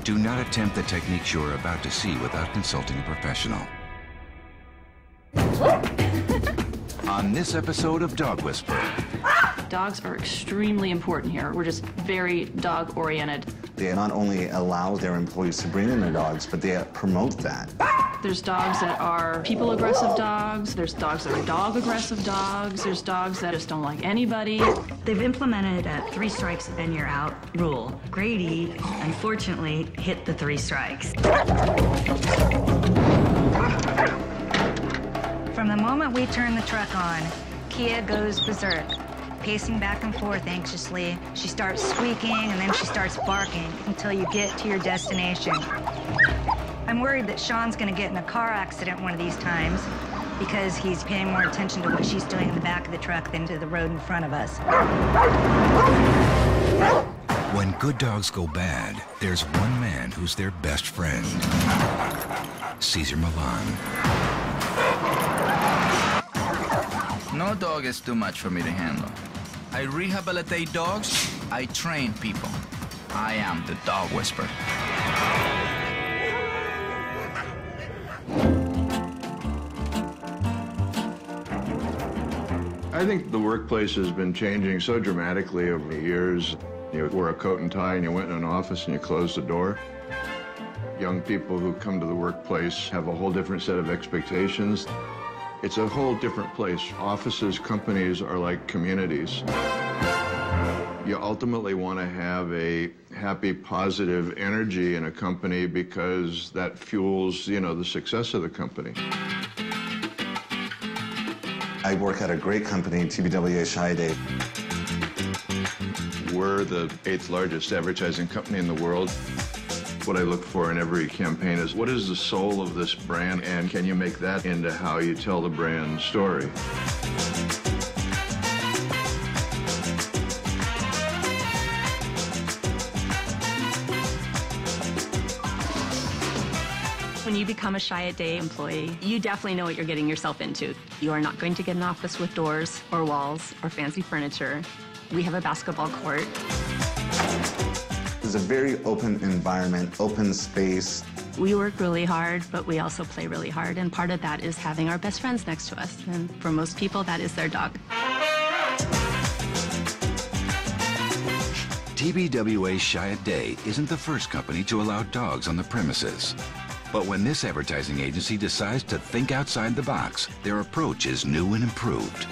Do not attempt the techniques you're about to see without consulting a professional. On this episode of Dog Whisper. Dogs are extremely important here. We're just very dog-oriented. They not only allow their employees to bring in their dogs, but they promote that. There's dogs that are people-aggressive dogs. There's dogs that are dog-aggressive dogs. There's dogs that just don't like anybody. They've implemented a 3 strikes and you're out rule. Grady, unfortunately, hit the 3 strikes. From the moment we turn the truck on, Kia goes berserk. Pacing back and forth anxiously. She starts squeaking and then she starts barking until you get to your destination. I'm worried that Sean's gonna get in a car accident one of these times because he's paying more attention to what she's doing in the back of the truck than to the road in front of us. When good dogs go bad, there's one man who's their best friend. Caesar Milan. No dog is too much for me to handle. I rehabilitate dogs, I train people. I am the Dog Whisperer. I think the workplace has been changing so dramatically over the years. You wore a coat and tie and you went in an office and you closed the door. Young people who come to the workplace have a whole different set of expectations. It's a whole different place. Offices, companies are like communities. You ultimately want to have a happy, positive energy in a company because that fuels, the success of the company. I work at a great company, TBWA Chiat. We're the 8th largest advertising company in the world. What I look for in every campaign is what is the soul of this brand, and can you make that into how you tell the brand story? When you become a Chiat Day employee, you definitely know what you're getting yourself into. You are not going to get an office with doors or walls or fancy furniture. We have a basketball court. It's a very open environment, open space. We work really hard, but we also play really hard, and part of that is having our best friends next to us. And for most people, that is their dog. TBWA Chiat Day isn't the first company to allow dogs on the premises. But when this advertising agency decides to think outside the box, their approach is new and improved.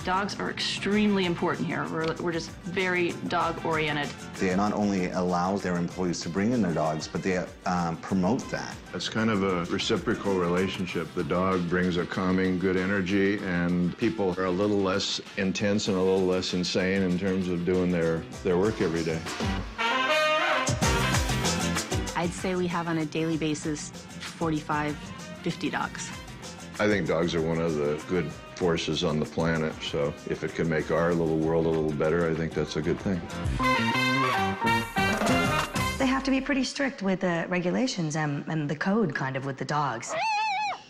Dogs are extremely important here. We're just very dog-oriented. They not only allow their employees to bring in their dogs, but they promote that. It's kind of a reciprocal relationship. The dog brings a calming, good energy, and people are a little less intense and a little less insane in terms of doing their work every day. I'd say we have on a daily basis 45, 50 dogs. I think dogs are one of the good forces on the planet, so if it can make our little world a little better, I think that's a good thing. They have to be pretty strict with the regulations and the code kind of with the dogs.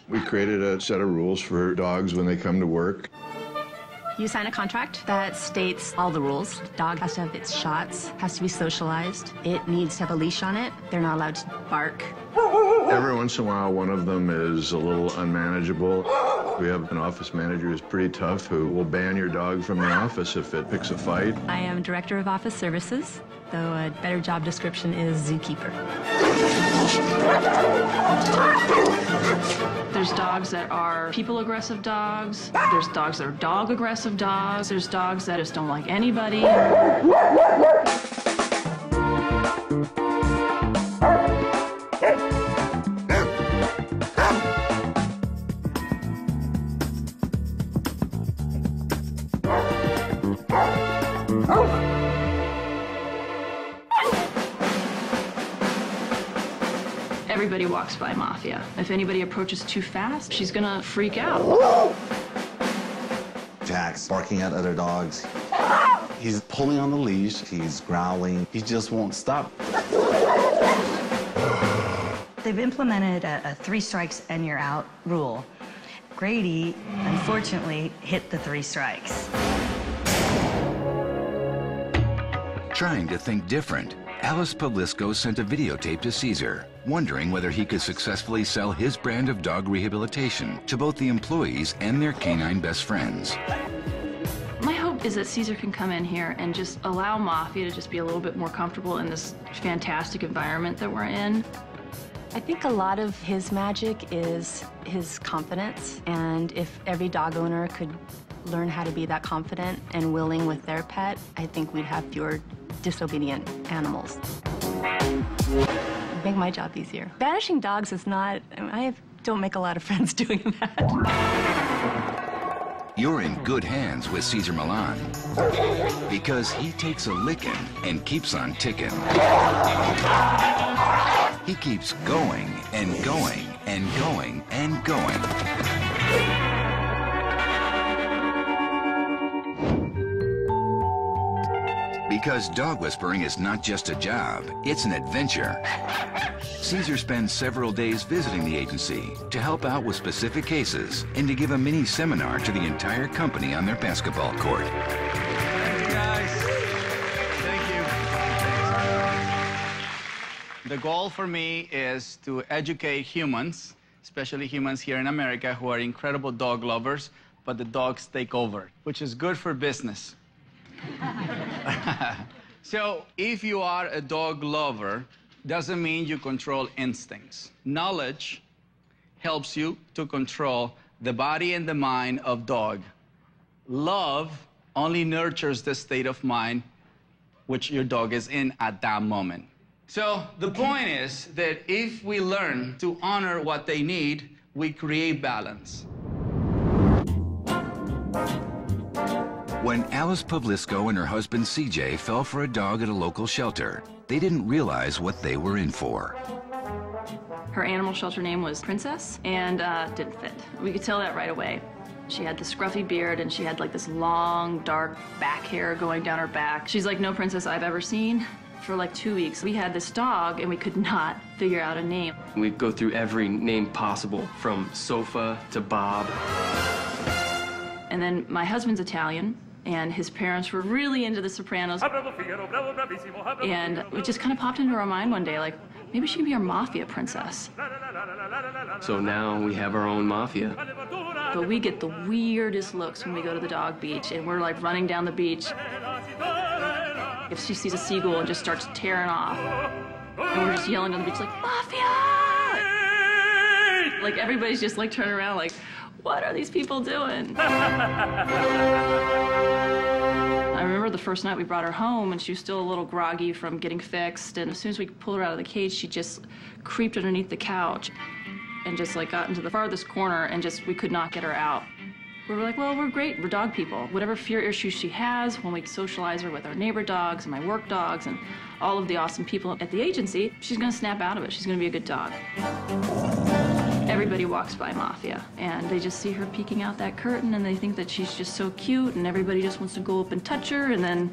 We created a set of rules for dogs when they come to work. You sign a contract that states all the rules. Dog has to have its shots, has to be socialized. It needs to have a leash on it. They're not allowed to bark. Every once in a while, one of them is a little unmanageable. We have an office manager who's pretty tough who will ban your dog from the office if it picks a fight. I am Director of Office Services, though a better job description is zookeeper. There's dogs that are people-aggressive dogs. There's dogs that are dog-aggressive dogs. There's dogs that just don't like anybody. Everybody walks by Mafia. If anybody approaches too fast, she's gonna freak out. Jack's barking at other dogs. He's pulling on the leash. He's growling. He just won't stop. They've implemented a 3 strikes and you're out rule. Grady, unfortunately, hit the 3 strikes. Trying to think different, Alice Pavlisco sent a videotape to Caesar, wondering whether he could successfully sell his brand of dog rehabilitation to both the employees and their canine best friends. My hope is that Caesar can come in here and just allow Mafia to just be a little bit more comfortable in this fantastic environment that we're in. I think a lot of his magic is his confidence, and if every dog owner could learn how to be that confident and willing with their pet, I think we'd have fewer disobedient animals. Make my job easier. Banishing dogs is not, don't make a lot of friends doing that. You're in good hands with Caesar Milan, because he takes a licking and keeps on ticking. He keeps going and going and going and going. Because dog whispering is not just a job, it's an adventure. Caesar spends several days visiting the agency to help out with specific cases and to give a mini seminar to the entire company on their basketball court. Thank you, guys. Thank you. The goal for me is to educate humans, especially humans here in America who are incredible dog lovers, but the dogs take over, which is good for business. So if you are a dog lover, doesn't mean you control instincts. Knowledge helps you to control the body and the mind of dog. Love only nurtures the state of mind which your dog is in at that moment. So the point is that if we learn to honor what they need, we create balance. When Alice Pavlisco and her husband CJ fell for a dog at a local shelter, they didn't realize what they were in for. Her animal shelter name was Princess, and didn't fit. We could tell that right away. She had this scruffy beard, and she had like this long, dark back hair going down her back. She's like no princess I've ever seen. For like 2 weeks, we had this dog, and we could not figure out a name. We go through every name possible, from Sofa to Bob. And then my husband's Italian, and his parents were really into The Sopranos. And it just kind of popped into our mind one day, like, maybe she can be our mafia princess. So now we have our own mafia. But we get the weirdest looks when we go to the dog beach, and we're like running down the beach. If she sees a seagull and just starts tearing off, and we're just yelling on the beach like, Mafia! Like everybody's just like turning around like, what are these people doing? I remember the first night we brought her home, and she was still a little groggy from getting fixed, and as soon as we pulled her out of the cage, she just creeped underneath the couch and just like got into the farthest corner, and just we could not get her out. We were like, well, we're great, we're dog people. Whatever fear issues she has, when we socialize her with our neighbor dogs and my work dogs and all of the awesome people at the agency, she's gonna snap out of it. She's gonna be a good dog. Everybody walks by Mafia, and they just see her peeking out that curtain, and they think that she's just so cute, and everybody just wants to go up and touch her, and then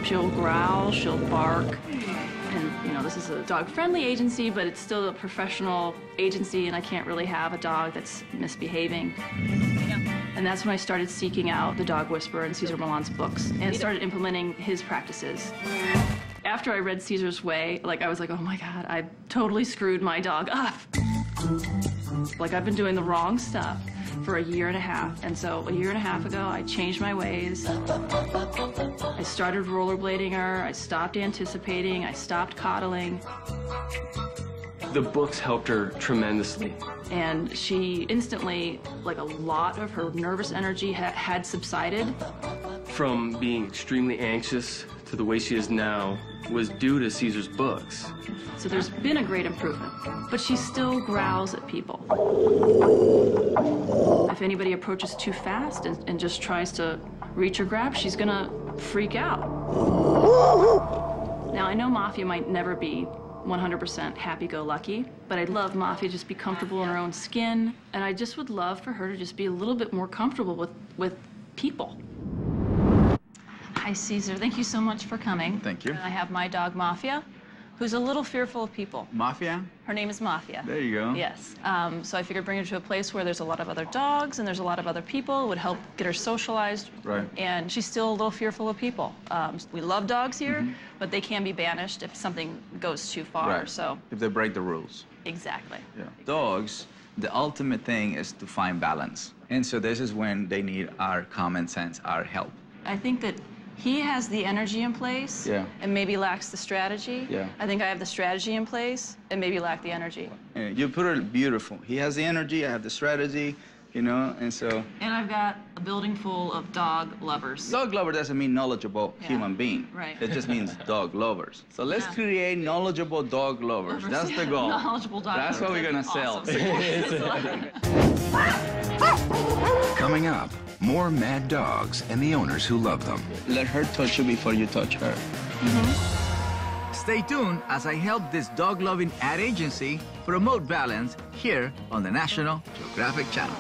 she'll growl, she'll bark. And, you know, this is a dog-friendly agency, but it's still a professional agency, and I can't really have a dog that's misbehaving. And that's when I started seeking out The Dog Whisperer in Cesar Millan's books and started implementing his practices. After I read Caesar's Way, like, I was like, oh my God, I totally screwed my dog up. Like, I've been doing the wrong stuff for a year and a half. And so a year and a half ago, I changed my ways. I started rollerblading her. I stopped anticipating. I stopped coddling. The books helped her tremendously. And she instantly, like, a lot of her nervous energy had subsided. From being extremely anxious to the way she is now was due to Caesar's books. So there's been a great improvement, but she still growls at people. If anybody approaches too fast and just tries to reach or grab, she's gonna freak out. Now, I know Mafia might never be 100% happy-go-lucky, but I'd love Mafia to just be comfortable in her own skin, and I just would love for her to just be a little bit more comfortable with people. Hi, Caesar. Thank you so much for coming. Thank you. I have my dog, Mafia, who's a little fearful of people. Mafia? Her name is Mafia. There you go. Yes. So I figured bring her to a place where there's a lot of other dogs and there's a lot of other people. It would help get her socialized. Right. And she's still a little fearful of people. We love dogs here, but they can be banished if something goes too far. Right. So If they break the rules. exactly. Yeah. Dogs, the ultimate thing is to find balance. And so this is when they need our common sense, our help. I think that he has the energy in place and maybe lacks the strategy. Yeah. I think I have the strategy in place and maybe lack the energy. You put it beautiful. He has the energy, I have the strategy, you know, and so. And I've got a building full of dog lovers. Dog lover doesn't mean knowledgeable human being. Right. It just means dog lovers. So let's create knowledgeable dog lovers. That's the goal. Knowledgeable dog That's lovers. what we're gonna sell. Coming up, more mad dogs and the owners who love them. Let her touch you before you touch her. Stay tuned as I help this dog-loving ad agency promote balance here on the National Geographic Channel.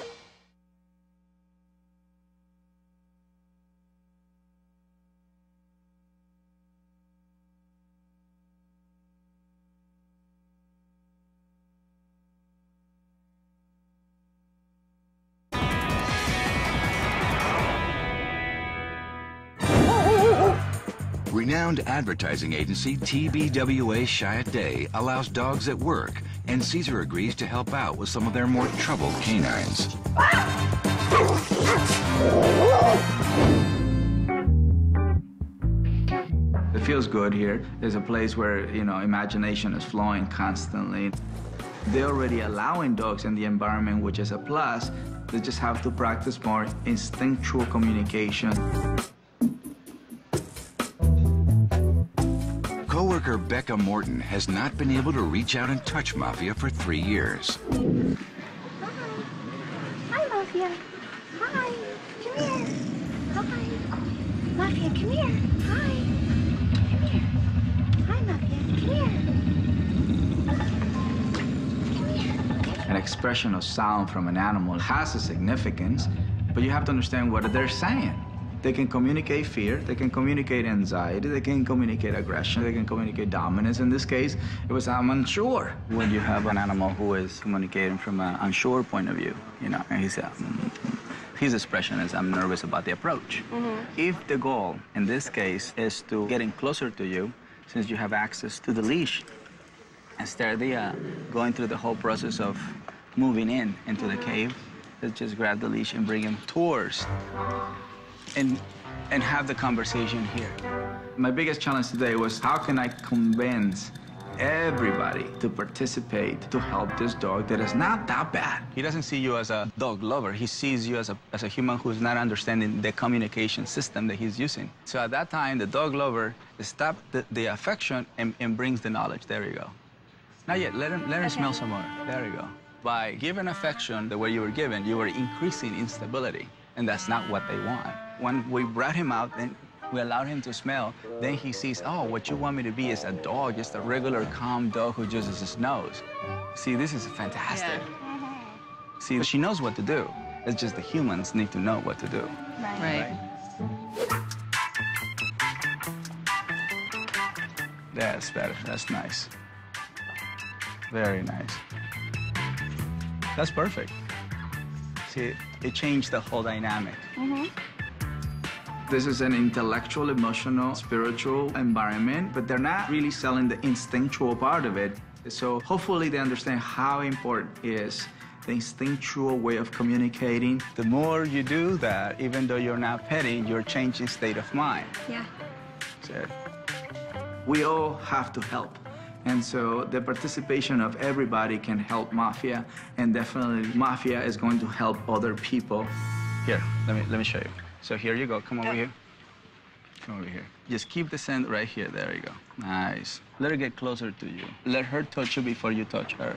Renowned advertising agency TBWA Chiat Day allows dogs at work, and Caesar agrees to help out with some of their more troubled canines. It feels good here. There's a place where, you know, imagination is flowing constantly. They're already allowing dogs in the environment, which is a plus. They just have to practice more instinctual communication. Co-worker Becca Morton has not been able to reach out and touch Mafia for 3 years. Hi, Mafia. Hi. Come here. Hi. Mafia, come here. Hi. Come here. Hi, Mafia. Come here. An expression of sound from an animal has a significance, but you have to understand what they're saying. They can communicate fear, they can communicate anxiety, they can communicate aggression, they can communicate dominance. In this case, it was I'm unsure. When you have an animal who is communicating from an unsure point of view, you know, and his expression is I'm nervous about the approach. If the goal, in this case, is to getting closer to you, since you have access to the leash, instead of going through the whole process of moving into the cave, let's just grab the leash and bring him towards and have the conversation here. My biggest challenge today was how can I convince everybody to participate to help this dog that is not that bad. He doesn't see you as a dog lover. He sees you as a human who's not understanding the communication system that he's using. So at that time, the dog lover stops the affection and brings the knowledge. There you go. Not yet. Let him smell some more. There you go. By giving affection the way you were given, you were increasing instability, and that's not what they want. When we brought him out, then we allowed him to smell, then he sees, oh, what you want me to be is a dog, just a regular, calm dog who just his nose. See, this is fantastic. Yeah. See, she knows what to do. It's just the humans need to know what to do. Right. That's better. That's nice. Very nice. That's perfect. See, it changed the whole dynamic. This is an intellectual, emotional, spiritual environment, but they're not really selling the instinctual part of it. So hopefully they understand how important is the instinctual way of communicating. The more you do that, even though you're not petting, you're changing state of mind. Yeah. So we all have to help. And so the participation of everybody can help Mafia, and definitely Mafia is going to help other people. Here, let me show you. So here you go. Come over here. Come over here. Just keep the scent right here. There you go. Nice. Let her get closer to you. Let her touch you before you touch her.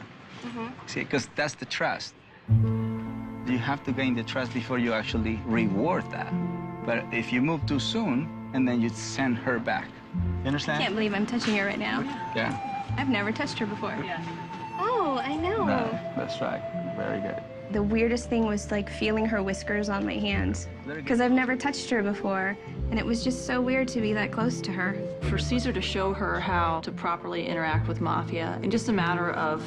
See, because that's the trust. You have to gain the trust before you actually reward that. But if you move too soon, and then you send her back. You understand? I can't believe I'm touching her right now. Yeah. I've never touched her before. Yeah. Oh, I know. No, that's right. Very good. The weirdest thing was like feeling her whiskers on my hands, because I've never touched her before, and it was just so weird to be that close to her. For Caesar to show her how to properly interact with Mafia in just a matter of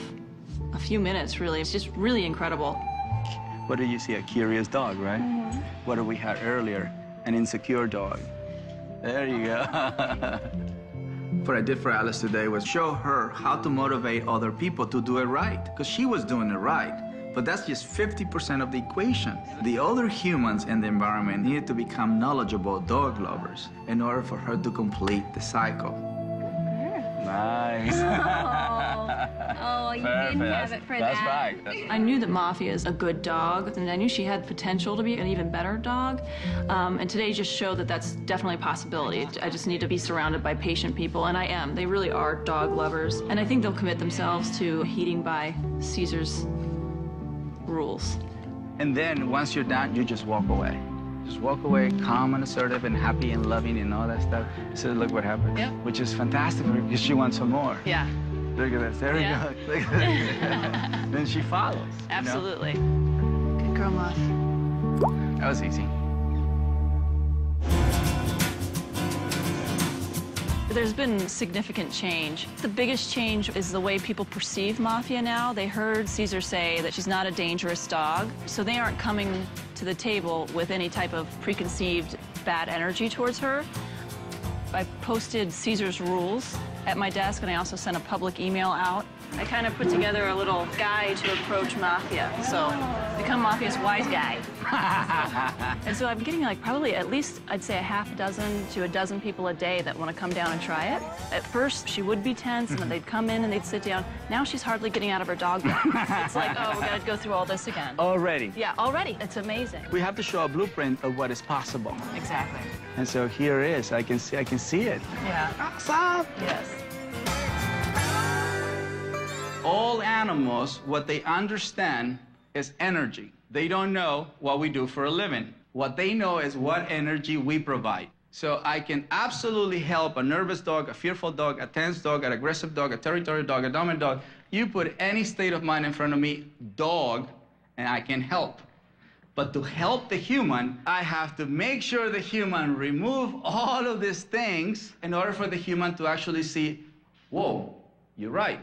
a few minutes, really, it's just really incredible. What do you see? A curious dog, right? Mm-hmm. What did we have earlier? An insecure dog. There you go. What I did for Alice today was show her how to motivate other people to do it right, because she was doing it right. But that's just 50% of the equation. The other humans in the environment needed to become knowledgeable dog lovers in order for her to complete the cycle. Nice. Oh, you didn't have it for that. That's right. I knew that Mafia is a good dog, and I knew she had potential to be an even better dog. And today just showed that that's definitely a possibility. I just need to be surrounded by patient people, and I am. They really are dog lovers. And I think they'll commit themselves to heeding by Caesar's rules. And then once you're done, you just walk away. Just walk away, calm and assertive and happy and loving and all that stuff. So look what happened. Yep. Which is fantastic because she wants some more. Yeah. Look at this. There we go. Look at this. Then she follows. Absolutely. You know? Good girl, Muff. That was easy. There's been significant change. The biggest change is the way people perceive Mafia now. They heard Caesar say that she's not a dangerous dog, so they aren't coming to the table with any type of preconceived bad energy towards her. I posted Caesar's rules at my desk, and I also sent a public email out. I kind of put together a little guide to approach Mafia. So, become Mafia's wise guy. And so I'm getting like probably at least, I'd say, a half dozen to a dozen people a day that want to come down and try it. At first, she would be tense, and then they'd come in and they'd sit down. Now she's hardly getting out of her dog bed. It's like, oh, we're going to go through all this again. Already? Yeah, already. It's amazing. We have to show a blueprint of what is possible. Exactly. And so here it is. I can see it. Yeah. Awesome. Yes. All animals, what they understand is energy. They don't know what we do for a living. What they know is what energy we provide. So I can absolutely help a nervous dog, a fearful dog, a tense dog, an aggressive dog, a territorial dog, a dominant dog. You put any state of mind in front of me, dog, and I can help. But to help the human, I have to make sure the human remove all of these things in order for the human to actually see, whoa, you're right.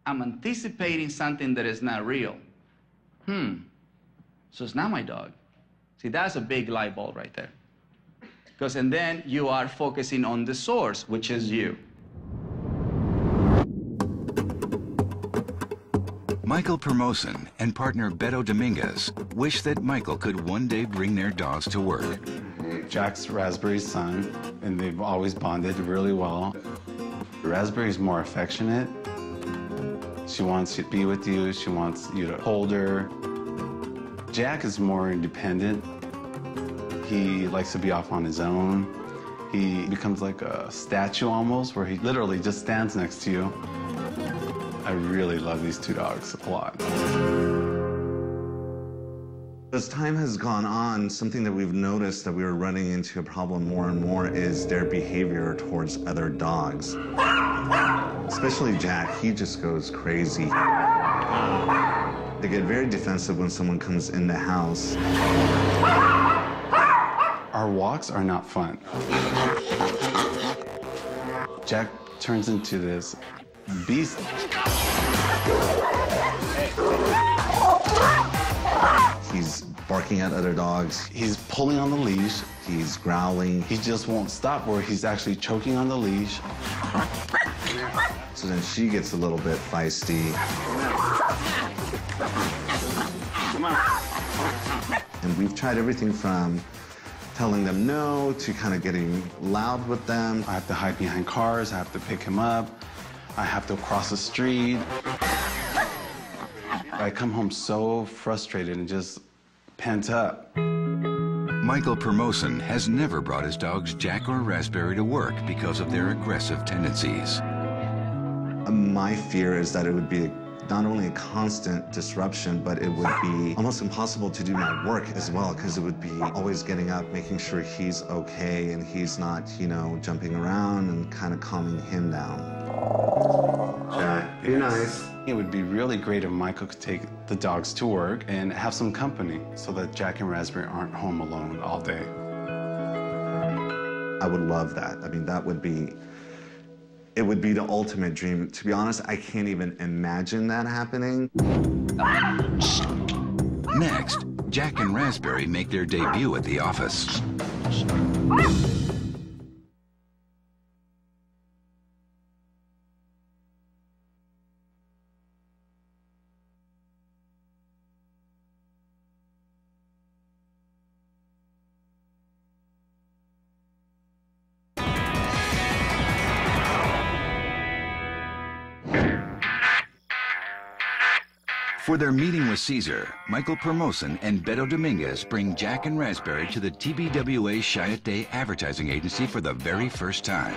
I'm anticipating something that is not real. So it's not my dog. See, that's a big light bulb right there. Because, and then you are focusing on the source, which is you. Michael Permosen and partner Beto Dominguez wish that Michael could one day bring their dogs to work. Jack's Raspberry's son, and they've always bonded really well. Raspberry's more affectionate. She wants to be with you. She wants you to hold her. Jack is more independent. He likes to be off on his own. He becomes like a statue almost, where he literally just stands next to you. I really love these two dogs a lot. As time has gone on, something that we've noticed that we were running into a problem more and more is their behavior towards other dogs. Especially Jack, he just goes crazy. They get very defensive when someone comes in the house. Our walks are not fun. Jack turns into this beast. He's barking at other dogs. He's pulling on the leash. He's growling. He just won't stop, where he's actually choking on the leash. So then she gets a little bit feisty. Come on. And we've tried everything from telling them no to kind of getting loud with them. I have to hide behind cars. I have to pick him up. I have to cross the street. I come home so frustrated and just pent up. Michael Permosen has never brought his dogs Jack or Raspberry to work because of their aggressive tendencies. My fear is that it would be not only a constant disruption, but it would be almost impossible to do my work as well, because it would be always getting up, making sure he's okay and he's not, you know, jumping around and kind of calming him down. Jack. Be nice. It would be really great if Michael could take the dogs to work and have some company so that Jack and Raspberry aren't home alone all day. I would love that. I mean, it would be the ultimate dream. To be honest, I can't even imagine that happening. Next, Jack and Raspberry make their debut at the office. For their meeting with Caesar, Michael Permosen and Beto Dominguez bring Jack and Raspberry to the TBWA Chiat Day advertising agency for the very first time.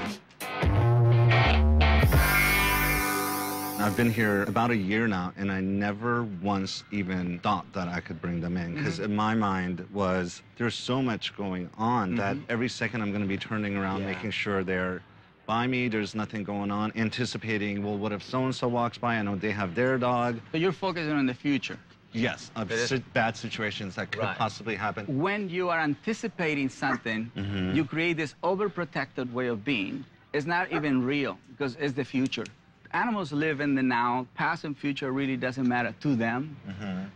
I've been here about a year now, and I never once even thought that I could bring them in, because in my mind was, there's so much going on that every second I'm going to be turning around, making sure they're by me, there's nothing going on, anticipating, well, what if so-and-so walks by? I know they have their dog. So you're focusing on the future. Yes, of bad situations that could possibly happen. When you are anticipating something, you create this overprotected way of being. It's not even real, because it's the future. Animals live in the now. Past and future really doesn't matter to them,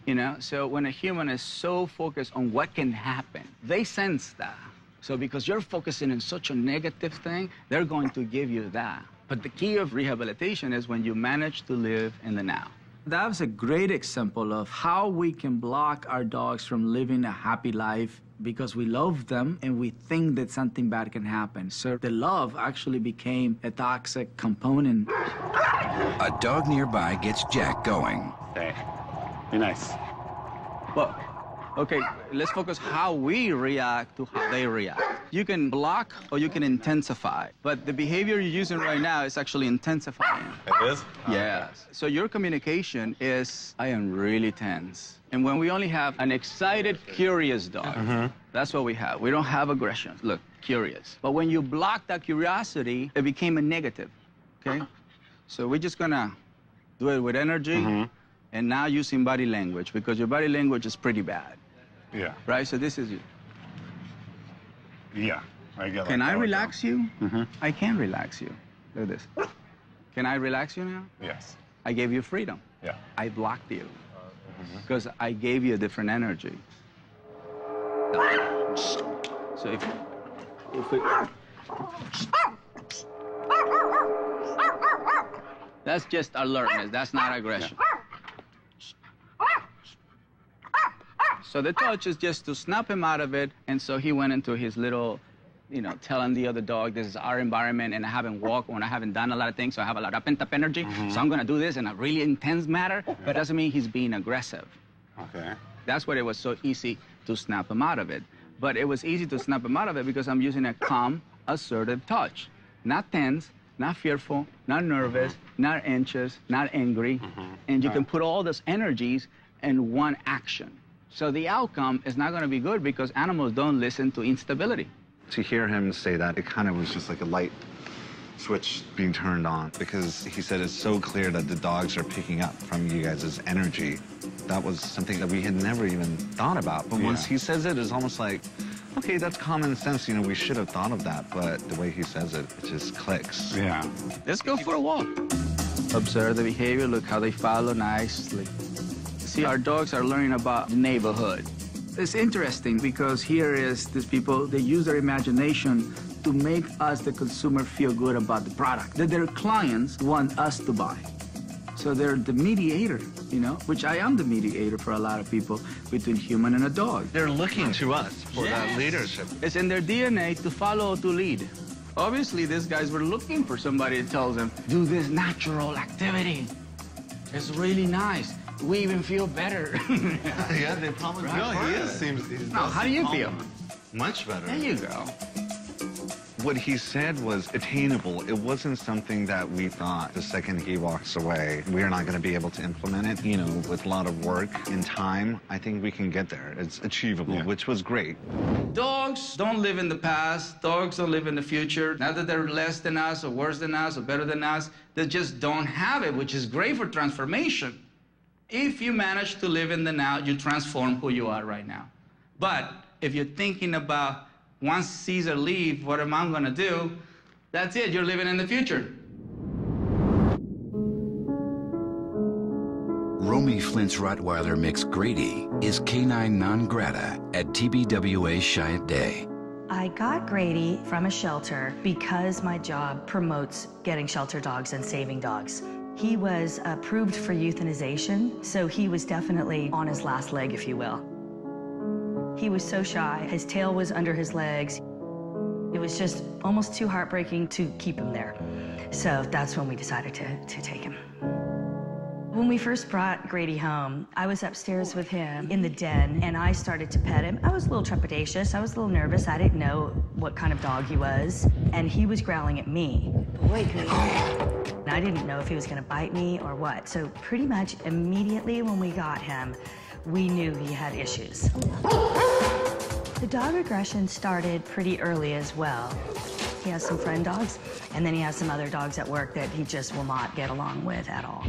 you know? So when a human is so focused on what can happen, they sense that. So because you're focusing on such a negative thing, they're going to give you that. But the key of rehabilitation is when you manage to live in the now. That was a great example of how we can block our dogs from living a happy life because we love them and we think that something bad can happen. So the love actually became a toxic component. A dog nearby gets Jack going. Hey, be nice. Well, okay, let's focus how we react to how they react. You can block or you can intensify, but the behavior you're using right now is actually intensifying. It is? Yes. So your communication is, I am really tense. And when we only have an excited, curious dog, that's what we have. We don't have aggression. Look, curious. But when you block that curiosity, it became a negative, okay? So we're just gonna do it with energy and now using body language, because your body language is pretty bad. Yeah. Right? So this is you. Yeah. I get Can I relax you? I can relax you. Look at this. Can I relax you now? Yes. I gave you freedom. Yeah. I blocked you. Because I gave you a different energy. So if we... That's just alertness. That's not aggression. So the touch is just to snap him out of it, and so he went into his little, you know, telling the other dog, this is our environment, and I haven't walked, and I haven't done a lot of things, so I have a lot of pent-up energy, so I'm gonna do this in a really intense manner, but doesn't mean he's being aggressive. Okay. That's why it was so easy to snap him out of it. But it was easy to snap him out of it because I'm using a calm, assertive touch. Not tense, not fearful, not nervous, not anxious, not angry, and you can put all those energies in one action. So the outcome is not going to be good because animals don't listen to instability. To hear him say that, it kind of was just like a light switch being turned on, because he said it's so clear that the dogs are picking up from you guys' energy. That was something that we had never even thought about. But once he says it, it's almost like, okay, that's common sense. You know, we should have thought of that. But the way he says it, it just clicks. Yeah. Let's go for a walk. Observe the behavior. Look how they follow nicely. See, our dogs are learning about the neighborhood. It's interesting because here is these people, they use their imagination to make us, the consumer, feel good about the product that their clients want us to buy. So they're the mediator, you know, which I am the mediator for a lot of people between human and a dog. They're looking to us for that leadership. It's in their DNA to follow, to lead. Obviously, these guys were looking for somebody that tells them, do this natural activity. It's really nice. We even feel better. Yeah, they probably No, he is. Seems. No, how do you feel? Much better. There you go. What he said was attainable. It wasn't something that we thought the second he walks away, we're not going to be able to implement it. You know, with a lot of work and time, I think we can get there. It's achievable, which was great. Dogs don't live in the past. Dogs don't live in the future. Not that they're less than us or worse than us or better than us. They just don't have it, which is great for transformation. If you manage to live in the now, you transform who you are right now. But if you're thinking about, once Caesar leaves, what am I going to do? That's it. You're living in the future. Romy Flint's Rottweiler mix Grady is canine non grata at TBWA Chiat Day. I got Grady from a shelter because my job promotes getting shelter dogs and saving dogs. He was approved for euthanization, so he was definitely on his last leg, if you will. He was so shy. His tail was under his legs. It was just almost too heartbreaking to keep him there. So that's when we decided to take him. When we first brought Grady home, I was upstairs with him in the den, and I started to pet him. I was a little trepidatious. I was a little nervous. I didn't know what kind of dog he was, and he was growling at me. Boy, Grady. I didn't know if he was going to bite me or what. So pretty much immediately when we got him, we knew he had issues. The dog aggression started pretty early as well. He has some friend dogs, and then he has some other dogs at work that he just will not get along with at all.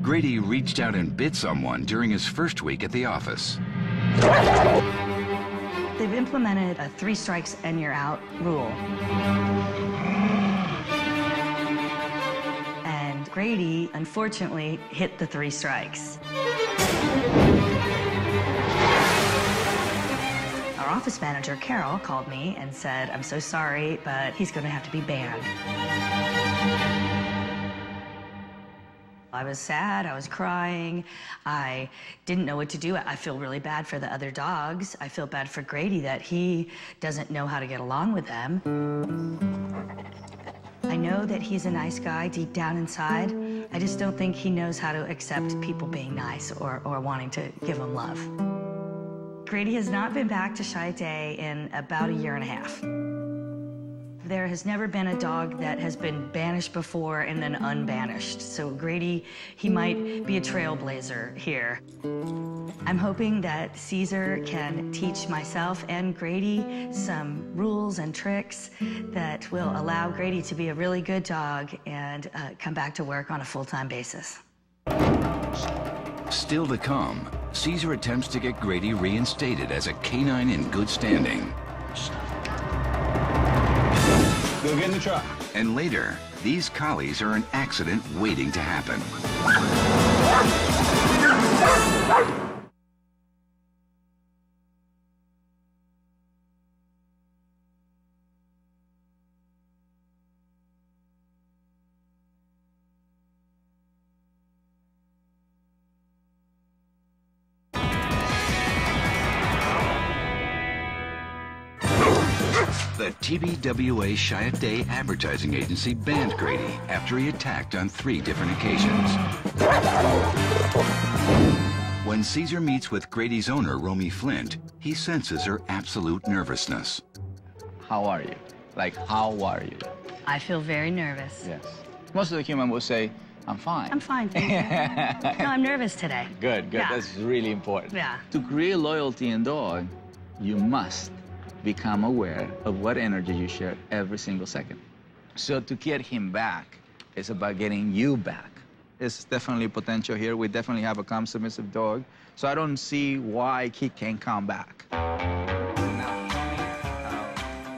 Grady reached out and bit someone during his first week at the office. They've implemented a 3 strikes and you're out rule. Grady, unfortunately, hit the 3 strikes. Our office manager, Carol, called me and said, "I'm so sorry, but he's going to have to be banned." I was sad, I was crying, I didn't know what to do. I feel really bad for the other dogs. I feel bad for Grady that he doesn't know how to get along with them. I know that he's a nice guy deep down inside. I just don't think he knows how to accept people being nice or wanting to give him love. Grady has not been back to Chiat Day in about 1.5 years. There has never been a dog that has been banished before and then unbanished. So Grady, he might be a trailblazer here. I'm hoping that Caesar can teach myself and Grady some rules and tricks that will allow Grady to be a really good dog and come back to work on a full-time basis. Still to come, Caesar attempts to get Grady reinstated as a canine in good standing. Go get in the truck. And later, these collies are an accident waiting to happen. The TBWA Chiat Day advertising agency banned Grady after he attacked on 3 different occasions. When Caesar meets with Grady's owner, Romy Flint, he senses her absolute nervousness. How are you? Like, how are you? I feel very nervous. Yes. Most of the human will say, I'm fine. I'm fine, thank you. No, I'm nervous today. Good, good. Yeah. That's really important. Yeah. To create loyalty in dog, you must become aware of what energy you share every single second. So to get him back, it's about getting you back. There's definitely potential here. We definitely have a calm, submissive dog. So I don't see why he can't come back.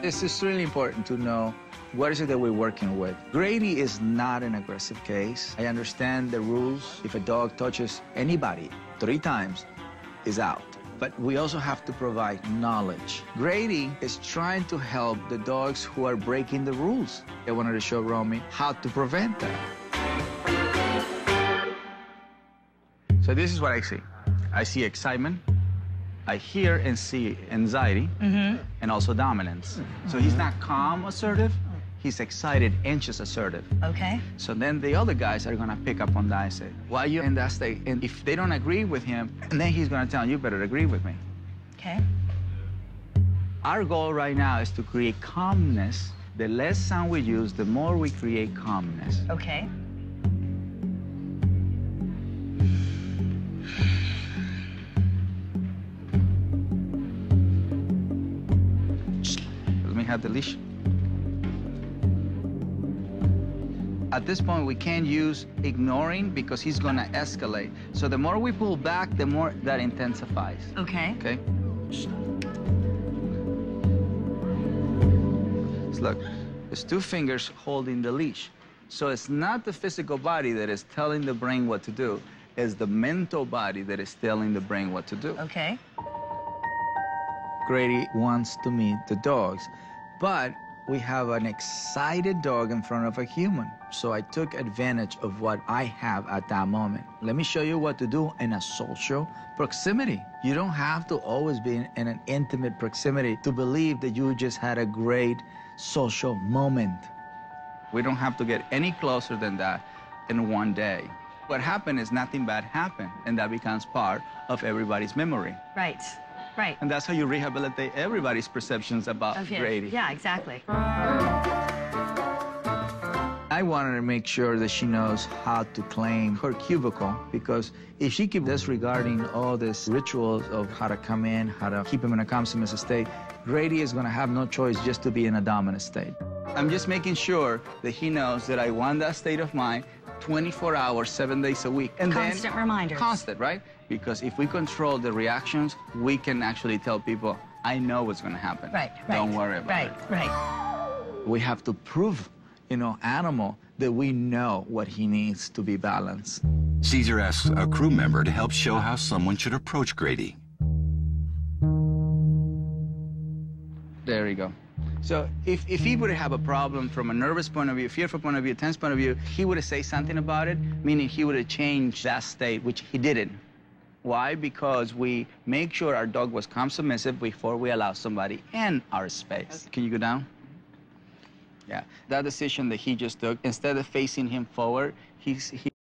It's extremely important to know what is it that we're working with. Grady is not an aggressive case. I understand the rules. If a dog touches anybody 3 times, is out. But we also have to provide knowledge. Grady is trying to help the dogs who are breaking the rules. I wanted to show Romy how to prevent that. So this is what I see. I see excitement. I hear and see anxiety, and also dominance. So he's not calm, assertive. He's excited, anxious, assertive. Okay. So then the other guys are gonna pick up on that and say, why are you in that state? And if they don't agree with him, and then he's gonna tell you better agree with me. Okay. Our goal right now is to create calmness. The less sound we use, the more we create calmness. Okay. Let me have the leash. At this point, we can't use ignoring because he's gonna escalate. So the more we pull back, the more that intensifies. Okay. Okay? So look, it's two fingers holding the leash. So it's not the physical body that is telling the brain what to do, it's the mental body that is telling the brain what to do. Okay. Grady wants to meet the dogs, but we have an excited dog in front of a human. So I took advantage of what I have at that moment. Let me show you what to do in a social proximity. You don't have to always be in an intimate proximity to believe that you just had a great social moment. We don't have to get any closer than that in one day. What happened is nothing bad happened, and that becomes part of everybody's memory. Right. Right. And that's how you rehabilitate everybody's perceptions about Grady. Yeah, exactly. I wanted to make sure that she knows how to claim her cubicle, because if she keeps disregarding all these rituals of how to come in, how to keep him in a calm submissive state, Grady is going to have no choice just to be in a dominant state. I'm just making sure that he knows that I want that state of mind 24 hours, 7 days a week. And constant reminders. Constant, right? Because if we control the reactions, we can actually tell people, I know what's going to happen. Right. Don't worry about it. Right. We have to prove, animal, that we know what he needs to be balanced. Caesar asks a crew member to help show how someone should approach Grady. There you go. So if he would have a problem from a nervous point of view, fearful point of view, tense point of view, he would have said something about it, meaning he would have changed that state, which he didn't. Why? Because we make sure our dog was calm submissive before we allow somebody in our space. Can you go down? Yeah. That decision that he just took, instead of facing him forward, he